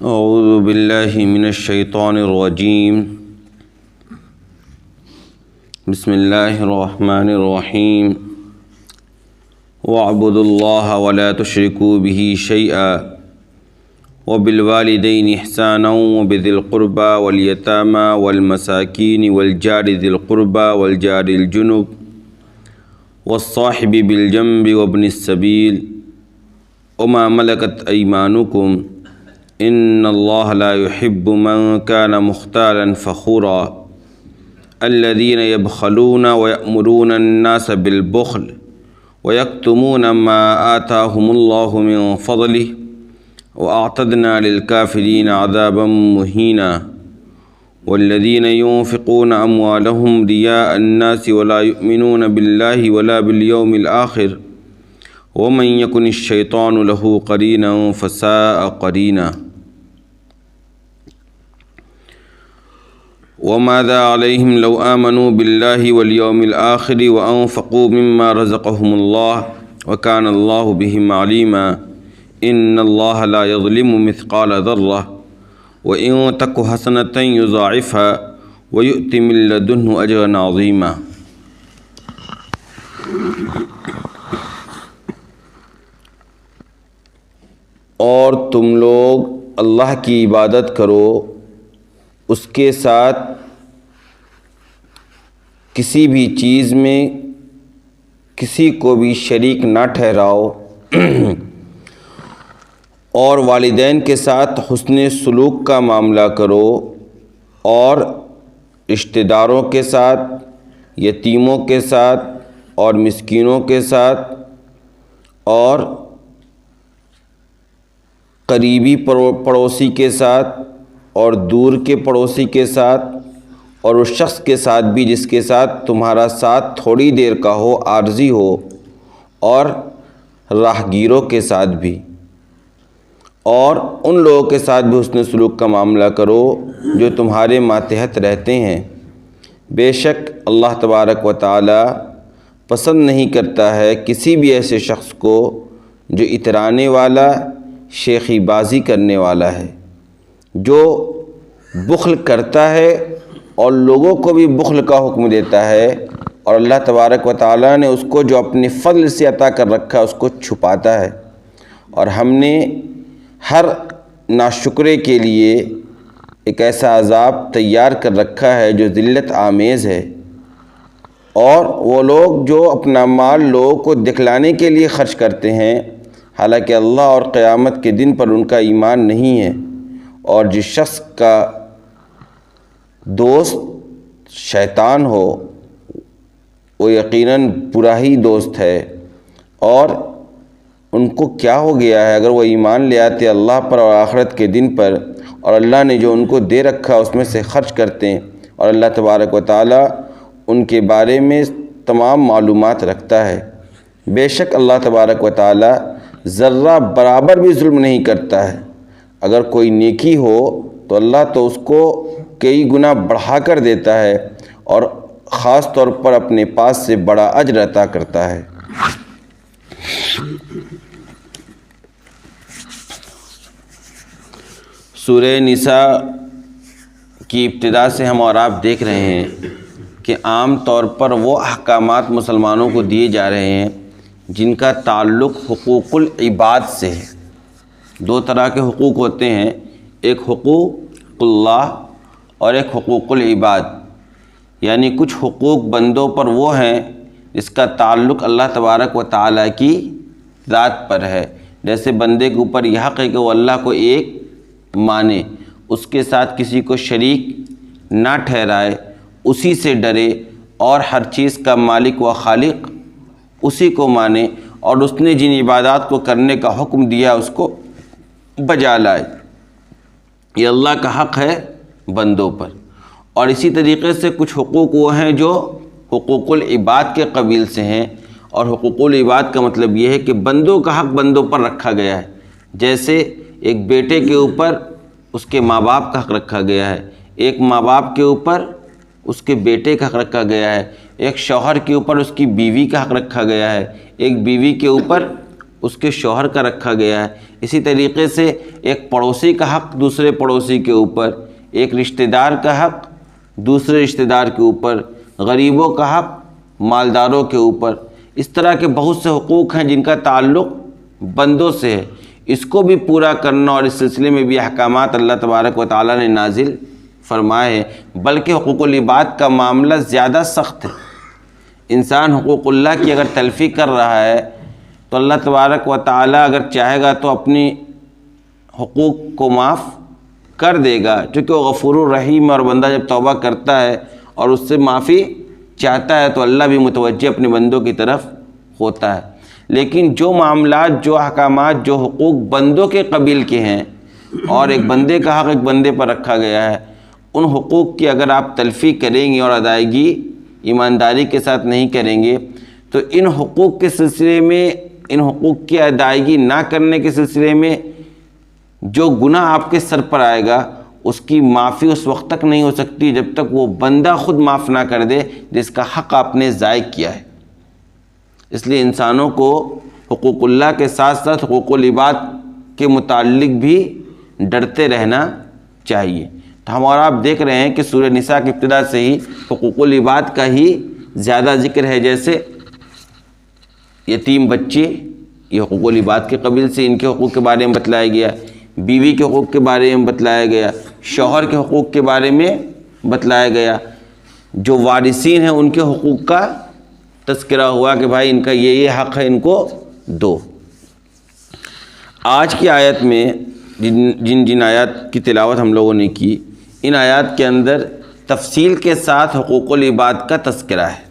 اعوذ باللہ من الشیطان الرجیم بسم اللہ الرحمن الرحیم واعبدوا اللہ ولا تشرکوا به شیئا وبالوالدین احسانا وبذی القربى والیتامى والمساکین والجار ذی القربى والجار الجنب والصاحب بالجنب وابن السبیل وما ملکت ایمانکم ان اللہ لا يحب من كان مختالا فخورا الذين يبخلون ويأمرون الناس بالبخل ويكتمون ما آتاهم الله من فضله وأعتدنا للكافرين عذابا مهينا والذين ينفقون أموالهم رياء الناس ولا يؤمنون بالله ولا باليوم الآخر ومن يكن الشيطان له قرينا فساء قرينا وماذا عليهم لو آمنوا بالله واليوم الآخر وأنفقوا مما رزقهم الله وكان الله بهم عليما إن الله لا يظلم مثقال ذرة وإن تك حسنة يضاعفها ويؤت من لدنه أجرا عظيما. اور تم لوگ اللہ کی عبادت کرو، اس کے ساتھ کسی بھی چیز میں کسی کو بھی شریک نہ ٹھہراؤ، اور والدین کے ساتھ حسن سلوک کا معاملہ کرو، اور رشتہ داروں کے ساتھ، یتیموں کے ساتھ اور مسکینوں کے ساتھ اور قریبی پڑوسی کے ساتھ اور دور کے پڑوسی کے ساتھ اور اس شخص کے ساتھ بھی جس کے ساتھ تمہارا ساتھ تھوڑی دیر کا ہو، عارضی ہو، اور راہگیروں کے ساتھ بھی، اور ان لوگوں کے ساتھ بھی حسن سلوک کا معاملہ کرو جو تمہارے ماتحت رہتے ہیں۔ بے شک اللہ تبارک و تعالی پسند نہیں کرتا ہے کسی بھی ایسے شخص کو جو اترانے والا، شیخی بازی کرنے والا ہے، جو بخل کرتا ہے اور لوگوں کو بھی بخل کا حکم دیتا ہے، اور اللہ تبارک و تعالیٰ نے اس کو جو اپنے فضل سے عطا کر رکھا ہے اس کو چھپاتا ہے، اور ہم نے ہر ناشکرے کے لیے ایک ایسا عذاب تیار کر رکھا ہے جو ذلت آمیز ہے۔ اور وہ لوگ جو اپنا مال لوگوں کو دکھلانے کے لیے خرچ کرتے ہیں، حالانکہ اللہ اور قیامت کے دن پر ان کا ایمان نہیں ہے، اور جس شخص کا دوست شیطان ہو وہ یقیناً برا ہی دوست ہے، اور ان کو کیا ہو گیا ہے اگر وہ ایمان لے آتے اللہ پر اور آخرت کے دن پر، اور اللہ نے جو ان کو دے رکھا اس میں سے خرچ کرتے ہیں، اور اللہ تبارک و تعالی ان کے بارے میں تمام معلومات رکھتا ہے۔ بے شک اللہ تبارک و تعالی ذرہ برابر بھی ظلم نہیں کرتا ہے۔ اگر کوئی نیکی ہو تو اللہ تو اس کو کئی گنا بڑھا کر دیتا ہے، اور خاص طور پر اپنے پاس سے بڑا اجر عطا کرتا ہے۔ سورہ نساء کی ابتدا سے ہم اور آپ دیکھ رہے ہیں کہ عام طور پر وہ احکامات مسلمانوں کو دیے جا رہے ہیں جن کا تعلق حقوق العباد سے ہے۔ دو طرح کے حقوق ہوتے ہیں، ایک حقوق اللہ اور ایک حقوق العباد، یعنی کچھ حقوق بندوں پر وہ ہیں جس کا تعلق اللہ تبارک و تعالیٰ کی ذات پر ہے، جیسے بندے کے اوپر یہ حق ہے کہ وہ اللہ کو ایک مانے، اس کے ساتھ کسی کو شریک نہ ٹھہرائے، اسی سے ڈرے، اور ہر چیز کا مالک و خالق اسی کو مانے، اور اس نے جن عبادات کو کرنے کا حکم دیا اس کو بجا لائے۔ یہ اللہ کا حق ہے بندوں پر۔ اور اسی طریقے سے کچھ حقوق وہ ہیں جو حقوق العباد کے قبیل سے ہیں، اور حقوق العباد کا مطلب یہ ہے کہ بندوں کا حق بندوں پر رکھا گیا ہے، جیسے ایک بیٹے کے اوپر اس کے ماں باپ کا حق رکھا گیا ہے، ایک ماں باپ کے اوپر اس کے بیٹے کا حق رکھا گیا ہے، ایک شوہر کے اوپر اس کی بیوی کا حق رکھا گیا ہے، ایک بیوی کے اوپر اس کے شوہر کا رکھا گیا ہے۔ اسی طریقے سے ایک پڑوسی کا حق دوسرے پڑوسی کے اوپر، ایک رشتہ دار کا حق دوسرے رشتہ دار کے اوپر، غریبوں کا حق مالداروں کے اوپر، اس طرح کے بہت سے حقوق ہیں جن کا تعلق بندوں سے ہے۔ اس کو بھی پورا کرنا، اور اس سلسلے میں بھی احکامات اللہ تبارک و تعالیٰ نے نازل فرمائے ہیں، بلکہ حقوق العباد کا معاملہ زیادہ سخت ہے۔ انسان حقوق اللہ کی اگر تلفی کر رہا ہے تو اللہ تبارک و تعالیٰ اگر چاہے گا تو اپنی حقوق کو معاف کر دے گا، چونکہ وہ غفور الرحیم، اور بندہ جب توبہ کرتا ہے اور اس سے معافی چاہتا ہے تو اللہ بھی متوجہ اپنے بندوں کی طرف ہوتا ہے۔ لیکن جو معاملات، جو احکامات، جو حقوق بندوں کے قبیل کے ہیں اور ایک بندے کا حق ایک بندے پر رکھا گیا ہے، ان حقوق کی اگر آپ تلفی کریں گے اور ادائیگی ایمانداری کے ساتھ نہیں کریں گے تو ان حقوق کے سلسلے میں، ان حقوق کی ادائیگی نہ کرنے کے سلسلے میں جو گناہ آپ کے سر پر آئے گا اس کی معافی اس وقت تک نہیں ہو سکتی جب تک وہ بندہ خود معاف نہ کر دے جس کا حق آپ نے ضائع کیا ہے۔ اس لیے انسانوں کو حقوق اللہ کے ساتھ ساتھ حقوق العباد کے متعلق بھی ڈرتے رہنا چاہیے۔ تو ہم اور آپ دیکھ رہے ہیں کہ سورہ نساء کی ابتدا سے ہی حقوق العباد کا ہی زیادہ ذکر ہے، جیسے یتیم بچے، یہ حقوق العباد کے قبیل سے، ان کے حقوق کے بارے میں بتلایا گیا، بیوی کے حقوق کے بارے میں بتلایا گیا، شوہر کے حقوق کے بارے میں بتلایا گیا، جو وارثین ہیں ان کے حقوق کا تذکرہ ہوا کہ بھائی ان کا یہ حق ہے، ان کو دو۔ آج کی آیت میں جن آیات کی تلاوت ہم لوگوں نے کی، ان آیات کے اندر تفصیل کے ساتھ حقوق العباد کا تذکرہ ہے،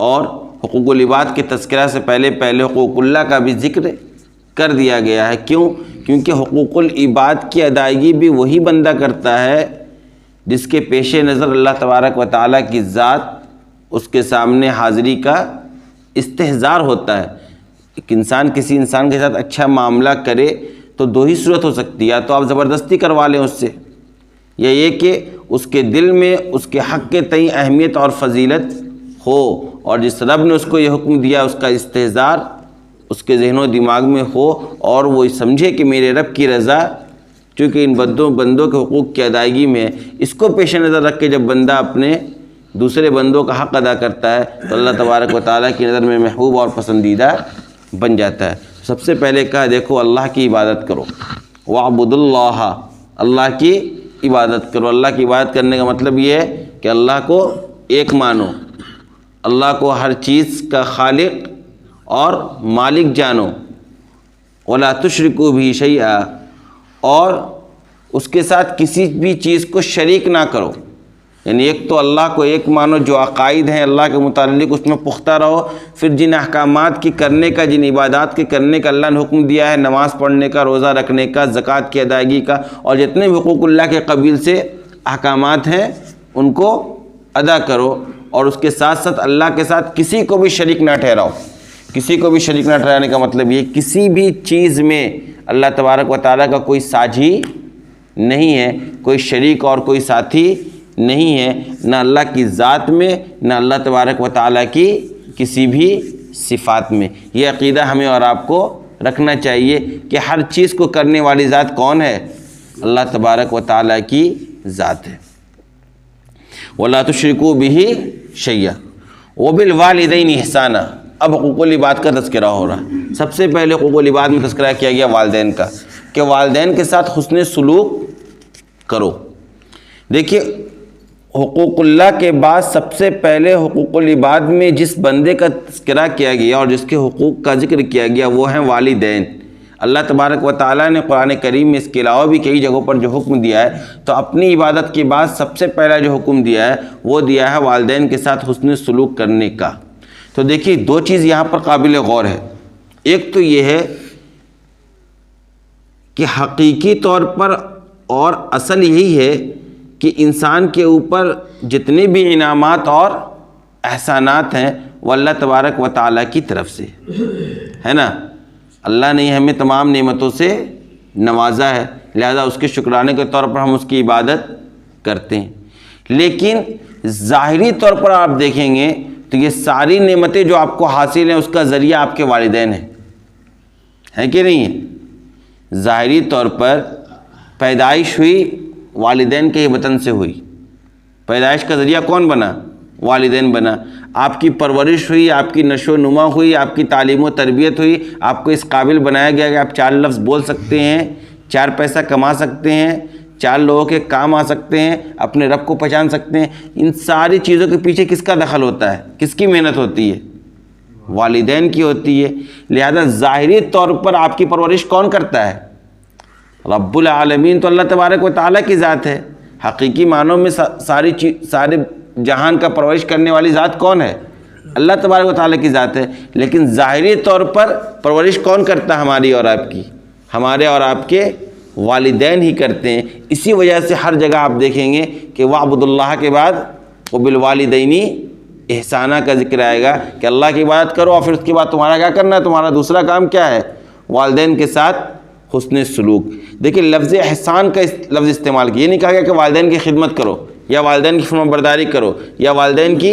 اور حقوق العباد کے تذکرہ سے پہلے حقوق اللہ کا بھی ذکر کر دیا گیا ہے۔ کیونکہ حقوق العباد کی ادائیگی بھی وہی بندہ کرتا ہے جس کے پیش نظر اللہ تبارک و تعالیٰ کی ذات، اس کے سامنے حاضری کا استحضار ہوتا ہے۔ ایک انسان کسی انسان کے ساتھ اچھا معاملہ کرے تو دو ہی صورت ہو سکتی ہے، یا تو آپ زبردستی کروا لیں اس سے، یا یہ کہ اس کے دل میں اس کے حق کے تئیں اہمیت اور فضیلت ہو، اور جس رب نے اس کو یہ حکم دیا اس کا استحضار اس کے ذہن و دماغ میں ہو، اور وہ سمجھے کہ میرے رب کی رضا چونکہ ان بندوں کے حقوق کی ادائیگی میں، اس کو پیش نظر رکھ کے جب بندہ اپنے دوسرے بندوں کا حق ادا کرتا ہے تو اللہ تبارک و تعالیٰ کی نظر میں محبوب اور پسندیدہ بن جاتا ہے۔ سب سے پہلے کہا دیکھو اللہ کی عبادت کرو، وَاعْبُدُوا اللَّهَ، اللہ کی عبادت کرو۔ اللہ کی عبادت کرنے کا مطلب یہ ہے کہ اللہ کو ایک مانو، اللہ کو ہر چیز کا خالق اور مالک جانو، وَلَا تُشْرِكُوا بِهِ شَيْئًا، اور اس کے ساتھ کسی بھی چیز کو شریک نہ کرو۔ یعنی ایک تو اللہ کو ایک مانو، جو عقائد ہیں اللہ کے متعلق اس میں پختہ رہو، پھر جن احکامات کی کرنے کا، جن عبادات کے کرنے کا اللہ نے حکم دیا ہے، نماز پڑھنے کا، روزہ رکھنے کا، زکوٰۃ کی ادائیگی کا، اور جتنے بھی حقوق اللہ کے قبیل سے احکامات ہیں ان کو ادا کرو، اور اس کے ساتھ ساتھ اللہ کے ساتھ کسی کو بھی شریک نہ ٹھہراؤ۔ کسی کو بھی شریک نہ ٹھہرانے کا مطلب یہ کسی بھی چیز میں اللہ تبارک و تعالیٰ کا کوئی ساجھی نہیں ہے، کوئی شریک اور کوئی ساتھی نہیں ہے، نہ اللہ کی ذات میں، نہ اللہ تبارک و تعالیٰ کی کسی بھی صفات میں۔ یہ عقیدہ ہمیں اور آپ کو رکھنا چاہیے کہ ہر چیز کو کرنے والی ذات کون ہے؟ اللہ تبارک و تعالیٰ کی ذات ہے۔ وَلَا تُشْرِكُوا بِهِ شَيْئًا وَبِالْوَالِدَيْنِ إِحْسَانًا۔ اب حقوق العباد کا تذکرہ ہو رہا ہے۔ سب سے پہلے حقوق العباد میں تذکرہ کیا گیا والدین کا، کہ والدین کے ساتھ حسن سلوک کرو۔ دیکھیے حقوق اللہ کے بعد سب سے پہلے حقوق العباد میں جس بندے کا تذکرہ کیا گیا اور جس کے حقوق کا ذکر کیا گیا وہ ہیں والدین۔ اللہ تبارک و تعالیٰ نے قرآن کریم میں اس کے علاوہ بھی کئی جگہوں پر جو حکم دیا ہے، تو اپنی عبادت کے بعد سب سے پہلا جو حکم دیا ہے وہ دیا ہے والدین کے ساتھ حسن سلوک کرنے کا۔ تو دیکھیے دو چیز یہاں پر قابل غور ہے۔ ایک تو یہ ہے کہ حقیقی طور پر اور اصل یہی ہے کہ انسان کے اوپر جتنے بھی انعامات اور احسانات ہیں وہ اللہ تبارک و تعالیٰ کی طرف سے ہے نا۔ اللہ نے ہمیں تمام نعمتوں سے نوازا ہے، لہذا اس کے شکرانے کے طور پر ہم اس کی عبادت کرتے ہیں۔ لیکن ظاہری طور پر آپ دیکھیں گے تو یہ ساری نعمتیں جو آپ کو حاصل ہیں اس کا ذریعہ آپ کے والدین ہیں۔ ہے کہ نہیں ہے؟ ظاہری طور پر پیدائش ہوئی والدین کے وطن سے ہوئی، پیدائش کا ذریعہ کون بنا؟ والدین بنا۔ آپ کی پرورش ہوئی، آپ کی نشو و نما ہوئی، آپ کی تعلیم و تربیت ہوئی، آپ کو اس قابل بنایا گیا کہ آپ 4 لفظ بول سکتے ہیں، 4 پیسہ کما سکتے ہیں، 4 لوگوں کے کام آ سکتے ہیں، اپنے رب کو پہچان سکتے ہیں۔ ان ساری چیزوں کے پیچھے کس کا دخل ہوتا ہے؟ کس کی محنت ہوتی ہے؟ والدین کی ہوتی ہے۔ لہذا ظاہری طور پر آپ کی پرورش کون کرتا ہے؟ رب العالمین تو اللہ تبارک و تعالیٰ کی ذات ہے۔ حقیقی معنوں میں سارے جہان کا پرورش کرنے والی ذات کون ہے؟ اللہ تبارک و تعالیٰ کی ذات ہے۔ لیکن ظاہری طور پر پرورش کون کرتا ہے ہماری اور آپ کی؟ ہمارے اور آپ کے والدین ہی کرتے ہیں۔ اسی وجہ سے ہر جگہ آپ دیکھیں گے کہ وَاعْبُدُوا اللَّهَ کے بعد وَبِالْوَالِدَيْنِ احسانہ کا ذکر آئے گا کہ اللہ کی عبادت کرو، اور پھر اس کے بعد تمہارا کیا کرنا ہے؟ تمہارا دوسرا کام کیا ہے؟ والدین کے ساتھ حسن سلوک۔ دیکھیں لفظ احسان کا لفظ استعمال کیا، یہ نہیں کہا گیا کہ والدین کی خدمت کرو یا والدین کی فرمانبرداری کرو یا والدین کی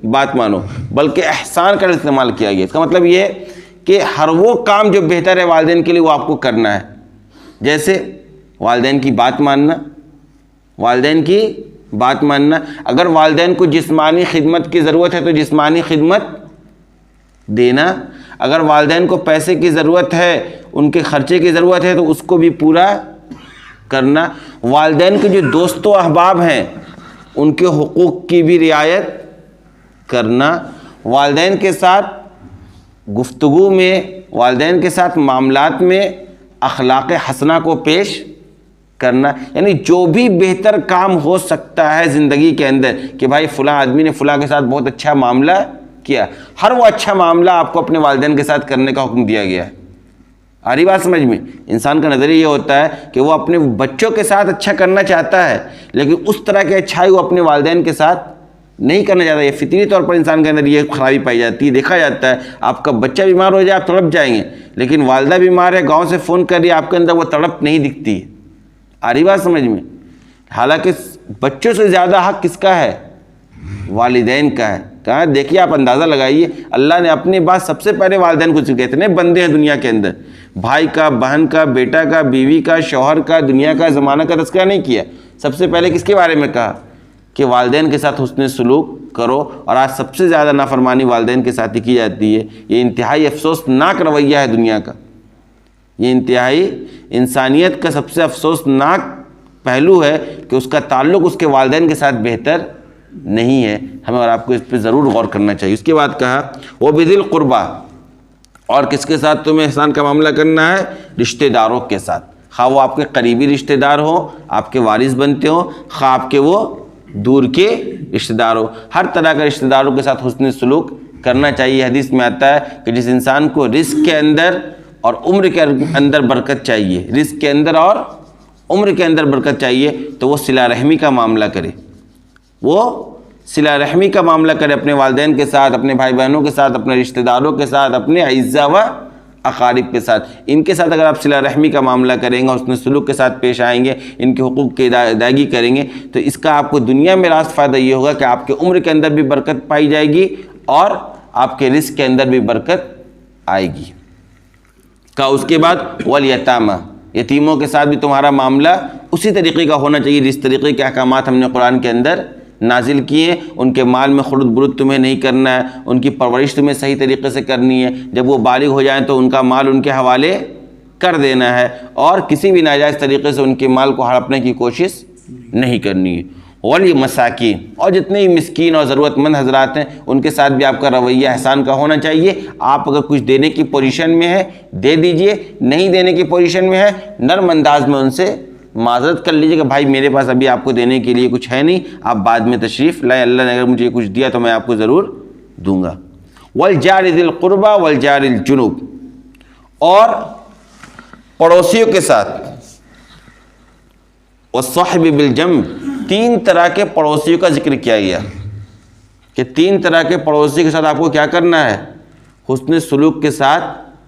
بات مانو، بلکہ احسان کا استعمال کیا گیا۔ اس کا مطلب یہ ہے کہ ہر وہ کام جو بہتر ہے والدین کے لیے وہ آپ کو کرنا ہے، جیسے والدین کی بات ماننا، والدین کی بات ماننا۔ اگر والدین کو جسمانی خدمت کی ضرورت ہے تو جسمانی خدمت دینا، اگر والدین کو پیسے کی ضرورت ہے، ان کے خرچے کی ضرورت ہے تو اس کو بھی پورا کرنا۔ والدین کے جو دوست و احباب ہیں ان کے حقوق کی بھی رعایت کرنا۔ والدین کے ساتھ گفتگو میں، والدین کے ساتھ معاملات میں اخلاق حسنہ کو پیش کرنا، یعنی جو بھی بہتر کام ہو سکتا ہے زندگی کے اندر کہ بھائی فلاں آدمی نے فلاں کے ساتھ بہت اچھا معاملہ کیا، ہر وہ اچھا معاملہ آپ کو اپنے والدین کے ساتھ کرنے کا حکم دیا گیا ہے۔ آ رہی بات سمجھ میں؟ انسان کا نظریہ یہ ہوتا ہے کہ وہ اپنے بچوں کے ساتھ اچھا کرنا چاہتا ہے، لیکن اس طرح کی اچھائی وہ اپنے والدین کے ساتھ نہیں کرنا چاہتا۔ یہ فطری طور پر انسان کے اندر یہ خرابی پائی جاتی ہے۔ دیکھا جاتا ہے آپ کا بچہ بیمار ہو جائے آپ تڑپ جائیں گے، لیکن والدہ بیمار ہے گاؤں سے فون کر رہی ہے، آپ کے اندر وہ تڑپ نہیں دکھتی ہے۔ آ رہی بات سمجھ میں؟ حالانکہ بچوں سے زیادہ حق کس کا ہے؟ والدین کا ہے۔ کہاں دیکھیے آپ اندازہ لگائیے، اللہ نے اپنی بات سب سے پہلے والدین کو ذکر، اتنے بندے ہیں دنیا کے اندر، بھائی کا، بہن کا، بیٹا کا، بیوی کا، شوہر کا، دنیا کا، زمانہ کا تذکرہ نہیں کیا۔ سب سے پہلے کس کے بارے میں کہا؟ کہ والدین کے ساتھ حسن سلوک کرو۔ اور آج سب سے زیادہ نافرمانی والدین کے ساتھ ہی کی جاتی ہے۔ یہ انتہائی افسوسناک رویہ ہے دنیا کا، یہ انتہائی انسانیت کا سب سے افسوسناک پہلو ہے کہ اس کا تعلق اس کے والدین کے ساتھ بہتر نہیں ہے۔ ہمیں اور آپ کو اس پہ ضرور غور کرنا چاہیے۔ اس کے بعد کہا وہ بذی القربیٰ، اور کس کے ساتھ تمہیں احسان کا معاملہ کرنا ہے؟ رشتہ داروں کے ساتھ، خواہ وہ آپ کے قریبی رشتہ دار ہوں، آپ کے وارث بنتے ہوں، خواہ آپ کے وہ دور کے رشتہ دار ہو، ہر طرح کے رشتہ داروں کے ساتھ حسن سلوک کرنا چاہیے۔ حدیث میں آتا ہے کہ جس انسان کو رزق کے اندر اور عمر کے اندر برکت چاہیے، رزق کے اندر اور عمر کے اندر برکت چاہیے، تو وہ صلہ رحمی کا معاملہ کرے، وہ صلہ رحمی کا معاملہ کرے اپنے والدین کے ساتھ، اپنے بھائی بہنوں کے ساتھ، اپنے رشتہ داروں کے ساتھ، اپنے اعزا و اقارب کے ساتھ۔ ان کے ساتھ اگر آپ صلہ رحمی کا معاملہ کریں گے، حسن سلوک کے ساتھ پیش آئیں گے، ان کے حقوق کی ادائیگی کریں گے، تو اس کا آپ کو دنیا میں راست فائدہ یہ ہوگا کہ آپ کے عمر کے اندر بھی برکت پائی جائے گی اور آپ کے رزق کے اندر بھی برکت آئے گی۔ کا اس کے بعد والیتامى، یتیموں کے ساتھ بھی تمہارا معاملہ اسی طریقے کا ہونا چاہیے جس طریقے کے احکامات ہم نے قرآن کے اندر نازل کیے۔ ان کے مال میں خرد برد تمہیں نہیں کرنا ہے، ان کی پرورش تمہیں صحیح طریقے سے کرنی ہے، جب وہ بالغ ہو جائیں تو ان کا مال ان کے حوالے کر دینا ہے، اور کسی بھی ناجائز طریقے سے ان کے مال کو ہڑپنے کی کوشش نہیں کرنی ہے۔ والمساکین، اور جتنے ہی مسکین اور ضرورت مند حضرات ہیں ان کے ساتھ بھی آپ کا رویہ احسان کا ہونا چاہیے۔ آپ اگر کچھ دینے کی پوزیشن میں ہے دے دیجئے، نہیں دینے کی پوزیشن میں ہے نرم انداز میں ان سے معذرت کر لیجیے کہ بھائی میرے پاس ابھی آپ کو دینے کے لیے کچھ ہے نہیں، آپ بعد میں تشریف لائیں، اللہ نے اگر مجھے کچھ دیا تو میں آپ کو ضرور دوں گا۔ والجار ذی القربى والجار الجنوب، اور پڑوسیوں کے ساتھ، والصاحب بالجنب، 3 طرح کے پڑوسیوں کا ذکر کیا گیا کہ 3 طرح کے پڑوسی کے ساتھ آپ کو کیا کرنا ہے؟ حسن سلوک کے ساتھ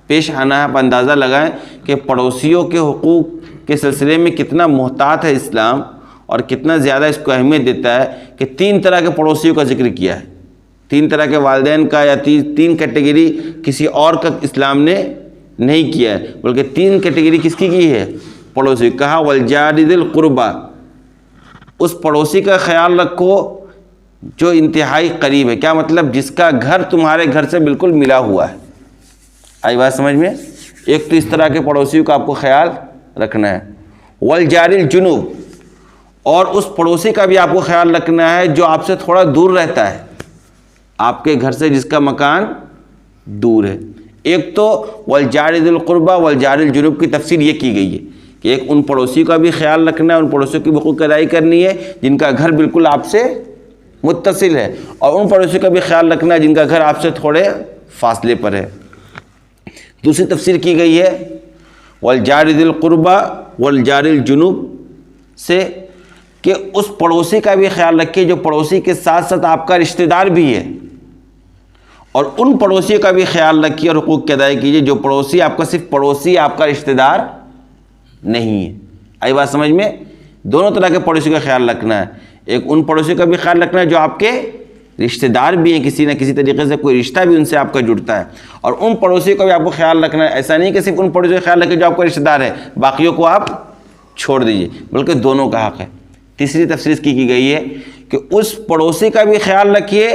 پیش آنا ہے۔ آپ اندازہ لگائیں کہ پڑوسیوں کے حقوق کے سلسلے میں کتنا محتاط ہے اسلام، اور کتنا زیادہ اس کو اہمیت دیتا ہے کہ 3 طرح کے پڑوسیوں کا ذکر کیا ہے۔ 3 طرح کے والدین کا یا 3 کیٹیگری کسی اور کا اسلام نے نہیں کیا ہے، بلکہ 3 کیٹیگری کس کی ہے؟ پڑوسی. کہا والجار ذی القربہ، اس پڑوسی کا خیال رکھو جو انتہائی قریب ہے. کیا مطلب؟ جس کا گھر تمہارے گھر سے بالکل ملا ہوا ہے. آئی بات سمجھ میں؟ ایک تو اس طرح کے پڑوسیوں کا آپ کو خیال رکھنا ہے. والجار الجنوب، اور اس پڑوسی کا بھی آپ کو خیال رکھنا ہے جو آپ سے تھوڑا دور رہتا ہے، آپ کے گھر سے جس کا مکان دور ہے. ایک تو والجار ذی القربہ والجار الجنوب کی تفسیر یہ کی گئی ہے کہ ایک ان پڑوسی کا بھی خیال رکھنا ہے، ان پڑوسیوں کی حقوق کی ادائیگی کرنی ہے جن کا گھر بالکل آپ سے متصل ہے، اور ان پڑوسیوں کا بھی خیال رکھنا ہے جن کا گھر آپ سے تھوڑے فاصلے پر ہے. دوسری تفسیر کی گئی ہے والجار ذی القربہ والجار الجنوب سے کہ اس پڑوسی کا بھی خیال رکھیے جو پڑوسی کے ساتھ ساتھ آپ کا رشتہ دار بھی ہے، اور ان پڑوسیوں کا بھی خیال رکھیے اور حقوق کی ادائیگی کیجیے جو پڑوسی آپ کا صرف پڑوسی، آپ کا رشتہ دار نہیں ہے. آئی بات سمجھ میں؟ دونوں طرح کے پڑوسی کا خیال رکھنا ہے. ایک ان پڑوسی کا بھی خیال رکھنا ہے جو آپ کے رشتہ دار بھی ہیں، کسی نہ کسی طریقے سے کوئی رشتہ بھی ان سے آپ کا جڑتا ہے، اور ان پڑوسی کو بھی آپ کو خیال رکھنا ہے. ایسا نہیں کہ صرف ان پڑوسی کا خیال رکھیں جو آپ کا رشتہ دار ہے، باقیوں کو آپ چھوڑ دیجیے، بلکہ دونوں کا حق ہے. تیسری تفسیر کی گئی ہے کہ اس پڑوسی کا بھی خیال رکھیے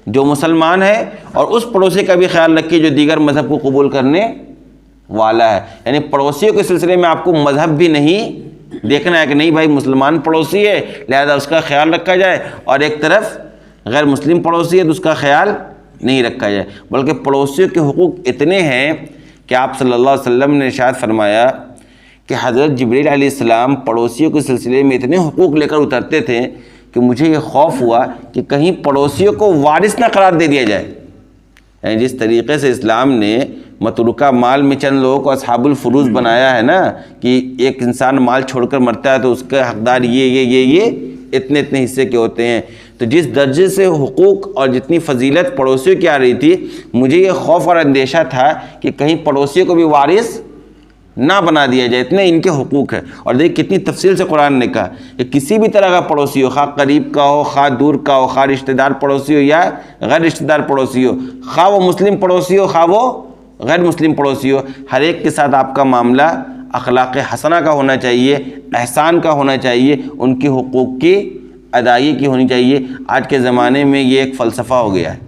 جو مسلمان ہے، اور اس پڑوسی کا بھی خیال رکھیے جو دیگر مذہب کو قبول کرنے والا ہے. یعنی پڑوسیوں کے سلسلے میں آپ کو مذہب بھی نہیں دیکھنا ہے کہ نہیں بھائی مسلمان پڑوسی ہے لہذا اس کا خیال رکھا جائے، اور ایک طرف غیر مسلم پڑوسی ہے تو اس کا خیال نہیں رکھا جائے، بلکہ پڑوسیوں کے حقوق اتنے ہیں کہ آپ صلی اللہ علیہ وسلم نے ارشاد فرمایا کہ حضرت جبریل علیہ السلام پڑوسیوں کے سلسلے میں اتنے حقوق لے کر اترتے تھے کہ مجھے یہ خوف ہوا کہ کہیں پڑوسیوں کو وارث نہ قرار دے دیا جائے. یعنی جس طریقے سے اسلام نے متروکہ مال میں چند لوگوں کو اصحاب الفروض بنایا ہے نا، کہ ایک انسان مال چھوڑ کر مرتا ہے تو اس کا حقدار یہ اتنے حصے کے ہوتے ہیں، تو جس درجے سے حقوق اور جتنی فضیلت پڑوسیوں کی آ رہی تھی، مجھے یہ خوف اور اندیشہ تھا کہ کہیں پڑوسیوں کو بھی وارث نہ بنا دیا جائے، اتنے ان کے حقوق ہیں. اور دیکھ کتنی تفصیل سے قرآن نے کہا کہ کسی بھی طرح کا پڑوسی ہو، خواہ قریب کا ہو، خواہ دور کا ہو، خواہ رشتہ دار پڑوسی ہو یا غیر رشتہ دار پڑوسی ہو، خواہ وہ مسلم پڑوسی ہو خواہ وہ غیر مسلم پڑوسی ہو، ہر ایک کے ساتھ آپ کا معاملہ اخلاق حسنہ کا ہونا چاہیے، احسان کا ہونا چاہیے، ان کے حقوق کی ادائیگی کی ہونی چاہیے. آج کے زمانے میں یہ ایک فلسفہ ہو گیا ہے،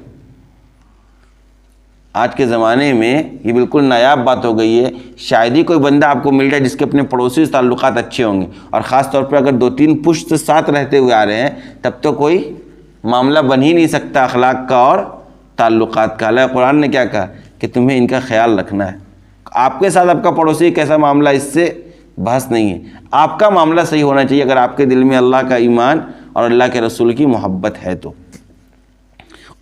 آج کے زمانے میں یہ بالکل نایاب بات ہو گئی ہے. شاید ہی کوئی بندہ آپ کو مل جائے جس کے اپنے پڑوسی سے تعلقات اچھے ہوں گے، اور خاص طور پر اگر 2-3 پشت ساتھ رہتے ہوئے آ رہے ہیں تب تو کوئی معاملہ بن ہی نہیں سکتا اخلاق کا اور تعلقات کا. اللہ قرآن نے کیا کہا کہ تمہیں ان کا خیال رکھنا ہے. آپ کے ساتھ آپ کا پڑوسی کیسا معاملہ، اس سے بحث نہیں ہے، آپ کا معاملہ صحیح ہونا چاہیے اگر آپ کے دل میں اللہ کا ایمان اور اللہ کے رسول کی محبت ہے تو.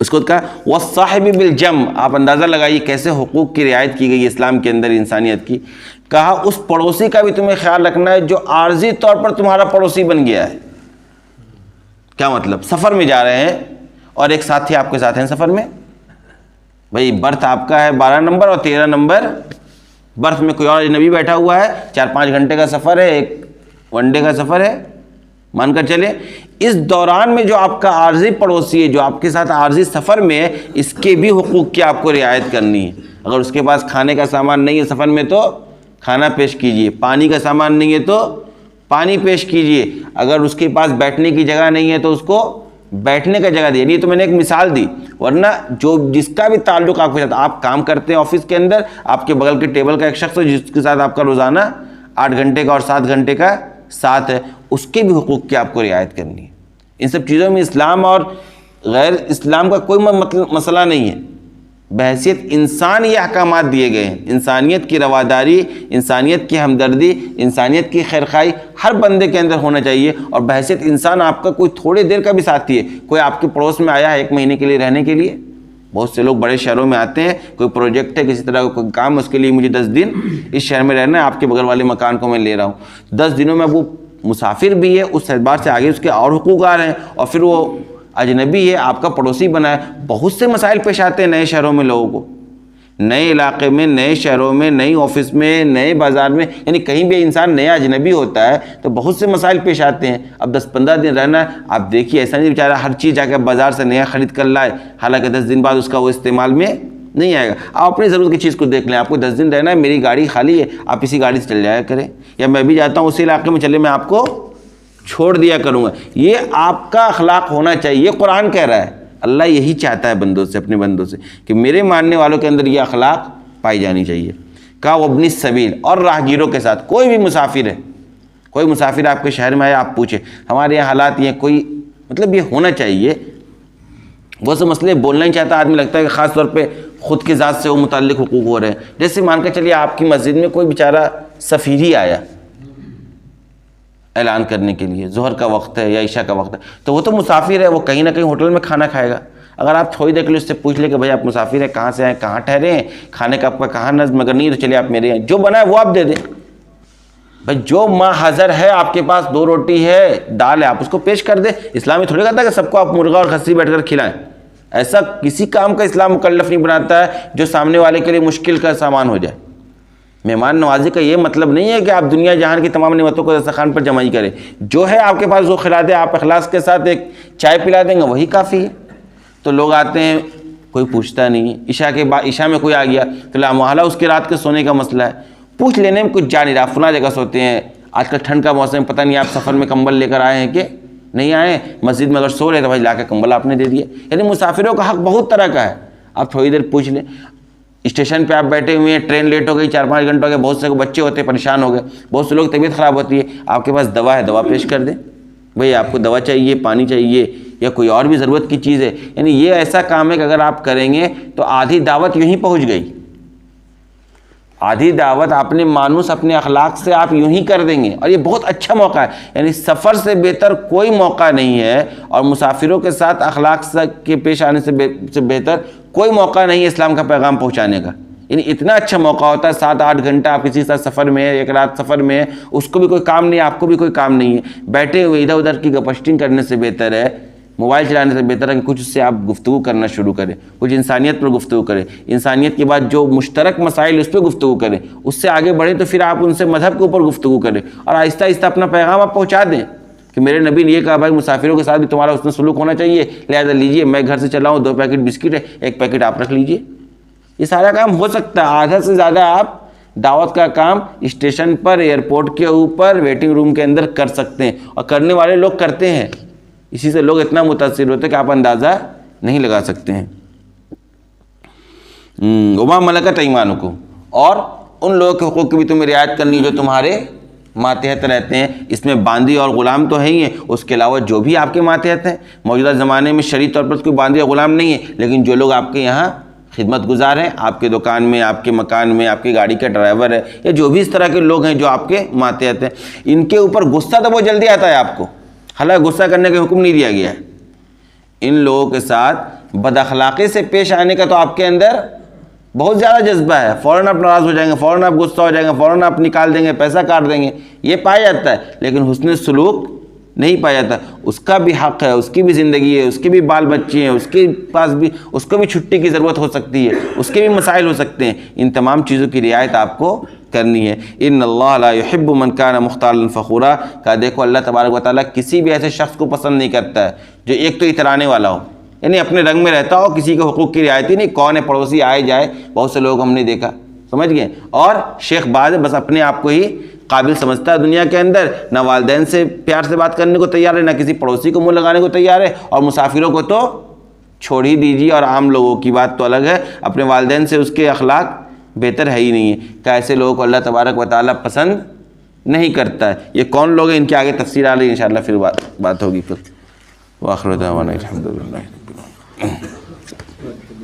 اس کو کہا وَالصَّاحِبِ بِالْجَنْبِ، آپ اندازہ لگائیے کیسے حقوق کی رعایت کی گئی اسلام کے اندر انسانیت کی. کہا اس پڑوسی کا بھی تمہیں خیال رکھنا ہے جو عارضی طور پر تمہارا پڑوسی بن گیا ہے. کیا مطلب؟ سفر میں جا رہے ہیں اور ایک ساتھی آپ کے ساتھ ہیں سفر میں، بھئی برتھ آپ کا ہے 12 نمبر اور 13 نمبر برتھ میں کوئی اور اجنبی بیٹھا ہوا ہے، 4-5 گھنٹے کا سفر ہے، ایک ون ڈے کا سفر ہے مان کر چلے. اس دوران میں جو آپ کا عارضی پڑوسی ہے جو آپ کے ساتھ عارضی سفر میں ہے، اس کے بھی حقوق کی آپ کو رعایت کرنی ہے. اگر اس کے پاس کھانے کا سامان نہیں ہے سفر میں تو کھانا پیش کیجیے، پانی کا سامان نہیں ہے تو پانی پیش کیجیے، اگر اس کے پاس بیٹھنے کی جگہ نہیں ہے تو اس کو بیٹھنے کا جگہ دیے. یہ تو میں نے ایک مثال دی، ورنہ جو جس کا بھی تعلق آپ کے ساتھ، آپ کام کرتے ہیں آفس کے اندر، آپ کے بغل کے ٹیبل کا ایک شخص ہے جس کے ساتھ آپ کا روزانہ 8 گھنٹے کا اور 7 گھنٹے کا ساتھ ہے، اس کے بھی حقوق کی آپ کو رعایت کرنی ہے. ان سب چیزوں میں اسلام اور غیر اسلام کا کوئی مسئلہ نہیں ہے. بحیثیت انسان یہ احکامات دیے گئے ہیں، انسانیت کی رواداری، انسانیت کی ہمدردی، انسانیت کی خیرخواہی ہر بندے کے اندر ہونا چاہیے. اور بحیثیت انسان آپ کا کوئی تھوڑی دیر کا بھی ساتھی ہے، کوئی آپ کے پڑوس میں آیا ہے 1 مہینے کے لیے رہنے کے لیے، بہت سے لوگ بڑے شہروں میں آتے ہیں، کوئی پروجیکٹ ہے کسی طرح کا کوئی کام، اس کے لیے مجھے 10 دن اس شہر میں رہنا ہے، آپ کے بغل والے مکان کو میں لے رہا ہوں. 10 دنوں میں وہ مسافر بھی ہے، اس اعتبار سے آگے اس کے اور حقوق آ رہے ہیں، اور پھر وہ اجنبی ہے، آپ کا پڑوسی بنا ہے. بہت سے مسائل پیش آتے ہیں نئے شہروں میں لوگوں کو، نئے علاقے میں، نئے شہروں میں، نئی آفس میں، نئے بازار میں، یعنی کہیں بھی انسان نیا اجنبی ہوتا ہے تو بہت سے مسائل پیش آتے ہیں. اب 10-15 دن رہنا ہے، آپ دیکھیے ایسا نہیں بیچارہ ہر چیز جا کے بازار سے نیا خرید کر لائے، حالانکہ 10 دن بعد اس کا وہ استعمال میں نہیں آئے گا. آپ اپنی ضرورت کی چیز کو دیکھ لیں. آپ کو 10 دن رہنا ہے, میری گاڑی خالی ہے, آپ اسی گاڑی سے چل جایا کریں, یا میں بھی جاتا ہوں اسی علاقے میں, چلے میں آپ کو چھوڑ دیا کروں گا. یہ آپ کا اخلاق ہونا چاہیے. یہ قرآن کہہ رہا ہے, اللہ یہی چاہتا ہے بندوں سے, اپنے بندوں سے, کہ میرے ماننے والوں کے اندر یہ اخلاق پائی جانی چاہیے. کہا وابن السبیل, اور راہگیروں کے ساتھ. کوئی بھی مسافر ہے, کوئی مسافر آپ کے شہر میں آئے, آپ پوچھیں ہمارے یہاں حالات یہ, کوئی مطلب یہ ہونا چاہیے. بہت سے مسئلے بولنا ہی چاہتا آدمی, لگتا ہے کہ خاص طور پہ خود کے ذات سے وہ متعلق حقوق ہو رہے ہیں. جیسے مان کر چلیے آپ کی مسجد میں کوئی بیچارہ سفیر ہی آیا اعلان کرنے کے لیے, ظہر کا وقت ہے یا عشاء کا وقت ہے, تو وہ تو مسافر ہے, وہ کہیں نہ کہیں ہوٹل میں کھانا کھائے گا. اگر آپ تھوڑی دیر کے لیے اس سے پوچھ لیں کہ بھائی آپ مسافر ہیں, کہاں سے آئے, کہاں ٹھہرے ہیں, کھانے کا آپ کا کہاں نظم, اگر نہیں تو چلیے آپ میرے ہیں, جو بنا ہے وہ آپ دے دیں. بھائی جو ماں حاضر ہے, آپ کے پاس 2 روٹی ہے, دال ہے, آپ اس کو پیش کر دیں. اسلام یہ تھوڑی کہتا ہے کہ سب کو آپ مرغا اور خسی بیٹھ کر کھلائیں. ایسا کسی کام کا اسلام مکلف نہیں بناتا ہے جو سامنے والے کے لیے مشکل کا سامان ہو جائے. مہمان نوازی کا یہ مطلب نہیں ہے کہ آپ دنیا جہان کی تمام نعمتوں کو دسترخوان پر جمع ہی کریں. جو ہے آپ کے پاس وہ کھلا دیں, آپ اخلاص کے ساتھ ایک چائے پلا دیں گے, وہی کافی ہے. تو لوگ آتے ہیں, کوئی پوچھتا نہیں. عشاء کے بعد, عشاء میں کوئی آ گیا تو لامحالہ اس کے رات کے سونے کا مسئلہ ہے, پوچھ لینے میں کچھ جا نہیں رہا, فلاں جگہ سوتے ہیں, آج کل ٹھنڈ کا موسم, پتہ نہیں آپ سفر میں کمبل لے کر آئے ہیں کہ نہیں آئے ہیں, مسجد میں اگر سو رہے تو بھائی لا کے کمبل آپ نے دے دیا. یعنی مسافروں کا حق بہت طرح کا ہے. آپ تھوڑی دیر پوچھ لیں. اسٹیشن پہ آپ بیٹھے ہوئے ہیں, ٹرین لیٹ ہو گئی, 4-5 گھنٹے ہو گئے, بہت سے بچے ہوتے ہیں پریشان ہو گئے, بہت سے لوگ طبیعت خراب ہوتی ہے, آپ کے پاس دوا ہے, دوا پیش کر دیں. بھئی آپ کو دوا چاہیے, پانی چاہیے, یا کوئی اور بھی ضرورت کی چیز ہے. یعنی یہ ایسا کام ہے کہ اگر آپ کریں گے تو آدھی دعوت یوں ہی پہنچ گئی. آدھی دعوت اپنے مانوس, اپنے اخلاق سے آپ یوں ہی کر دیں گے, اور یہ بہت اچھا موقع ہے. یعنی سفر سے بہتر کوئی موقع نہیں ہے, اور مسافروں کے ساتھ اخلاق کے پیش آنے سے بہتر کوئی موقع نہیں ہے اسلام کا پیغام پہنچانے کا. یعنی اتنا اچھا موقع ہوتا ہے, 7-8 گھنٹہ آپ کسی ساتھ سفر میں ہے, 1 رات سفر میں ہے, اس کو بھی کوئی کام نہیں ہے, آپ کو بھی کوئی کام نہیں ہے, بیٹھے ہوئے ادھر ادھر کی گپشٹنگ کرنے سے بہتر ہے, موبائل چلانے سے بہتر ہے کہ کچھ اس سے آپ گفتگو کرنا شروع کریں, کچھ انسانیت پر گفتگو کریں, انسانیت کے بعد جو مشترک مسائل اس پہ گفتگو کریں, اس سے آگے بڑھیں تو پھر آپ ان سے مذہب کے اوپر گفتگو کریں, اور آہستہ آہستہ اپنا پیغام آپ پہنچا دیں کہ میرے نبی نے یہ کہا بھائی مسافروں کے ساتھ بھی تمہارا حسن سلوک ہونا چاہیے, لہذا لیجیے, میں گھر سے چلا ہوں, 2 پیکٹ بسکٹ ہے, 1 پیکٹ آپ رکھ لیجیے. یہ سارا کام ہو سکتا ہے. آدھا سے زیادہ آپ دعوت کا کام اسٹیشن پر, ایئرپورٹ کے اوپر, ویٹنگ روم کے اندر کر سکتے ہیں, اور کرنے والے لوگ کرتے ہیں. اسی سے لوگ اتنا متاثر ہوتے ہیں کہ آپ اندازہ نہیں لگا سکتے ہیں. وما ملکت ایمانکم, اور ان لوگوں کے حقوق کی بھی تمہیں رعایت کرنی جو تمہارے ماتحت رہتے ہیں. اس میں باندی اور غلام تو ہے ہی ہیں, اس کے علاوہ جو بھی آپ کے ماتحت ہیں. موجودہ زمانے میں شرعی طور پر کوئی باندی اور غلام نہیں ہے, لیکن جو لوگ آپ کے یہاں خدمت گزار ہیں, آپ کے دکان میں, آپ کے مکان میں, آپ کی گاڑی کا ڈرائیور ہے, یا جو بھی اس طرح کے لوگ ہیں جو آپ کے ماتحت ہیں, ان کے اوپر غصہ تو بہت جلدی آتا ہے آپ کو, حالانکہ غصہ کرنے کا حکم نہیں دیا گیا ہے. ان لوگوں کے ساتھ بد اخلاقی سے پیش آنے کا تو آپ کے اندر بہت زیادہ جذبہ ہے. فوراً آپ ناراض ہو جائیں گے, فوراً آپ غصہ ہو جائیں گے, فوراً آپ نکال دیں گے, پیسہ کاٹ دیں گے, یہ پایا جاتا ہے. لیکن حسن سلوک نہیں پایا جاتا. اس کا بھی حق ہے, اس کی بھی زندگی ہے, اس کے بھی بال بچے ہیں, اس کے پاس بھی, اس کو بھی چھٹی کی ضرورت ہو سکتی ہے, اس کے بھی مسائل ہو سکتے ہیں. ان تمام چیزوں کی رعایت آپ کو کرنی ہے. ان اللہ لا يحب من کان مختالا فخورا, کا دیکھو اللہ تبارک و تعالیٰ کسی بھی ایسے شخص کو پسند نہیں کرتا ہے جو ایک تو اترانے والا ہو, یعنی اپنے رنگ میں رہتا ہو, کسی کے حقوق کی رعایت ہی نہیں. کون ہے پڑوسی, آئے جائے, بہت سے لوگ ہم نے دیکھا, سمجھ گئے, اور شیخ باز بس اپنے آپ کو ہی قابل سمجھتا ہے دنیا کے اندر, نہ والدین سے پیار سے بات کرنے کو تیار ہے, نہ کسی پڑوسی کو منہ لگانے کو تیار ہے, اور مسافروں کو تو چھوڑ ہی دیجیے. اور عام لوگوں کی بات تو الگ ہے, اپنے والدین سے اس کے اخلاق بہتر ہے ہی نہیں ہے. کہ ایسے لوگوں کو اللہ تبارک و تعالیٰ پسند نہیں کرتا ہے. یہ کون لوگ ہیں, ان کے آگے تفصیل آ رہی ہے انشاءاللہ, پھر بات ہوگی. پھر وآخر دعوانا الحمدللہ.